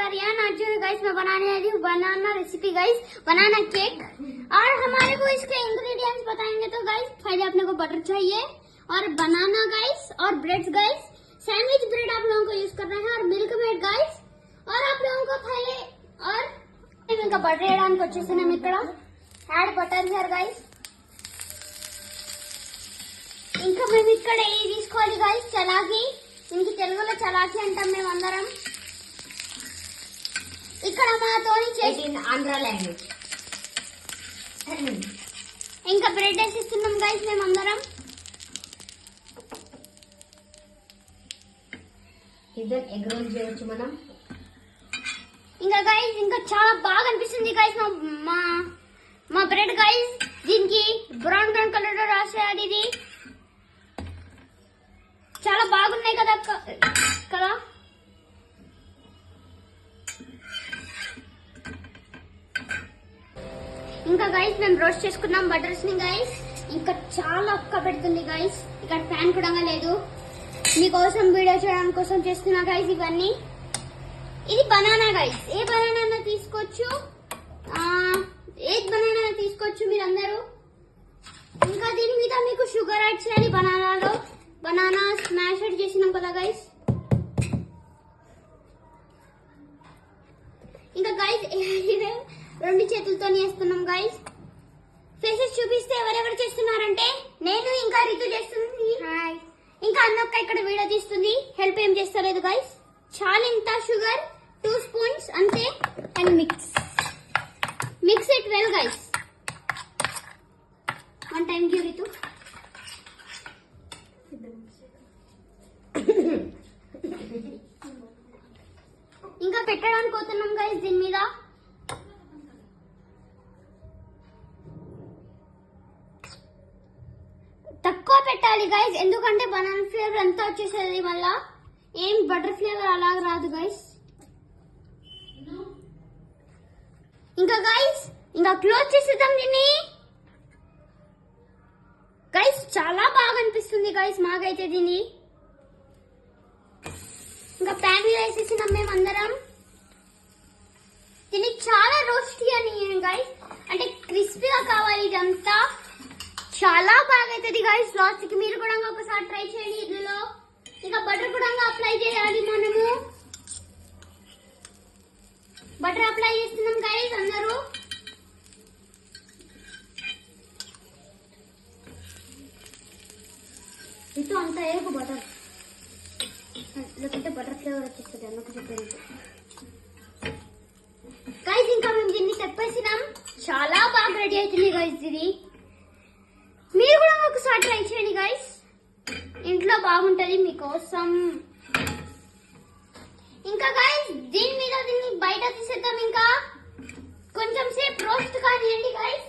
आर्यन। आज जो है गाइस मैं बनाने वाली हूँ बनाना रेसिपी गाइस, बनाना केक। और हमारे को इसके इंग्रेडिएंट्स बताएंगे तो गाइस पहले अपने को बटर चाहिए और बनाना गाइस और ब्रेड्स गाइस, सैंडविच ब्रेड आप लोगों को यूज करना है और मिल्क मेड गाइस। और आप लोगों को पहले और इनका बटर వేయడానికి వచ్చేసాను ఇక్కడ యాడ్ బటర్ హియర్ गाइस। ఇంకా మేము ఇక్కడ ఇది తీసుకోవాలి गाइस చలాకి, దీనికి తెలుగులో చలాకి అంటాం మేము అందరం। ఇక్కడ మాతోని చేసి ఆంధ్ర లాంగ్వేజ్ ఇంకా బ్రెడ్ వేసిస్తున్నాం गाइस మేము అందరం। ఇద్దరు ఎగ్ రోల్ చేయొచ్చు మనం। ఇంకా गाइस ఇంకా చాలా బాగా అనిపిస్తుంది गाइस మా బ్రెడ్ गाइस। దీనికి బ్రౌన్ కలర్ లో రాసేయాలి, ఇది చాలా బాగున్నాయి కదా కదా। ఇంకా गाइस మేము రోస్ట్ చేసుకున్నాం బటర్స్ ని गाइस। ఇంకా చాలా ఒక్క పెడుతుంది गाइस, ఇక్కడ ఫ్యాన్ కూడా లేదు। మీకోసం వీడియో చేయడానికి కోసం చేస్తున్నా गाइस ఇవన్నీ। ఇది బనానా गाइस, ఏ బనానా తీసుకోవచ్చు, ఏ బనానా తీసుకోవచ్చు మీరందరూ। ఇంకా దీని మీద మీకు షుగర్ యాడ్ చేయాలి బనానాలో, బనానా స్మాష్ చేసినాం కదా गाइस। ఇంకా गाइस రెండు చేతులతో చేస్తున్నాం गाइस। ఫేసెస్ చూపిస్తే ఎవరెవరు చేస్తున్నారంటే నేను ఇంకా రితు చేస్తుంది, హాయ్। ఇంకా అన్నొక్క ఇక్కడ వీడియో తీస్తుంది, హెల్ప్ ఏం చేస్తలేదు गाइस। చాలా ఇంత షుగర్ 2 స్పూన్స్ అంతే and mix it well guys. One time give Ritu. ఇంకా పెట్టడానికి పోతున్నాం गाइस దీని మీద। తక్కువ పెట్టాలి गाइस, ఎందుకంటే బనానా ఫ్లేవర్ అంతా వచ్చేసేది, మళ్ళా ఏం బటర్ ఫ్లేవర్ అలాగ రాదు गाइस। ఇంకా गाइस ఇంకా క్లోజ్ చేసేద్దాం దీన్ని गाइस। చాలా బాగా అనిపిస్తుంది गाइस మాకైతే దీన్ని। ఇంకా ప్యాన్ మీద వేసేసినాం మేము అందరం। దీన్ని చాలా రోస్ట్ అని गाइस, అంటే క్రిస్పీగా కావాలి ఇదంతా, చాలా బాగా అవుతుంది गाइस। లాస్ట్ కి మీరు కూడా ఒకసారి ట్రై చేయండి ఇందులో। ఇంకా బటర్ కూడా అప్లై చేయాలి మనము, బటర్ అప్లై చేస్తున్నాం गाइस అందరూ। ఇటు అంతా ఏకు బటర్, లేకపోతే బటర్ ఫ్లేవర్ వచ్చేస్తుంది అన్నకు చెప్పేది गाइस। ఇంకా మేము దీన్ని చెప్పేసినాం, చాలా బాగా రెడీ అవుతుంది गाइस ఇది। మీరు కూడా ఒకసారి ట్రై చేయండి गाइस, ఇంట్లో బాగుంటది మీకోసం। ఇంకా गाइस దీని మీద దీన్ని బయట తీసేద్దాం, ఇంకా కొంచెం సేపు రోస్ట్ కానియండి गाइस।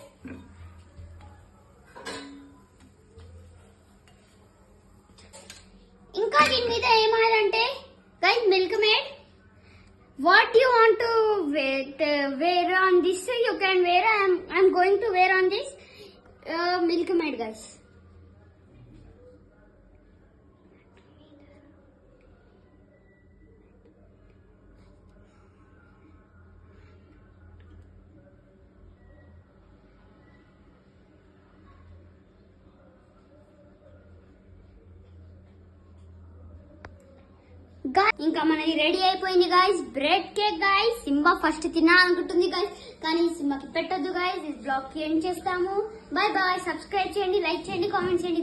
ఇంకా దీని మీద ఏమాలంటే guys milkmaid, what you want to wear on this, you can wear, I'm going to wear on this milk maid guys। ఇంకా మనది రెడీ అయిపోయింది guys bread cake guys. Simba first తినాలనుకుంటుంది guys, కానీ సింబాకి పెట్టొద్దు गाइस। ఈ blog కి end చేస్తాము, బై బై। సబ్స్క్రైబ్ చేయండి, లైక్ చేయండి, కామెంట్ చేయండి।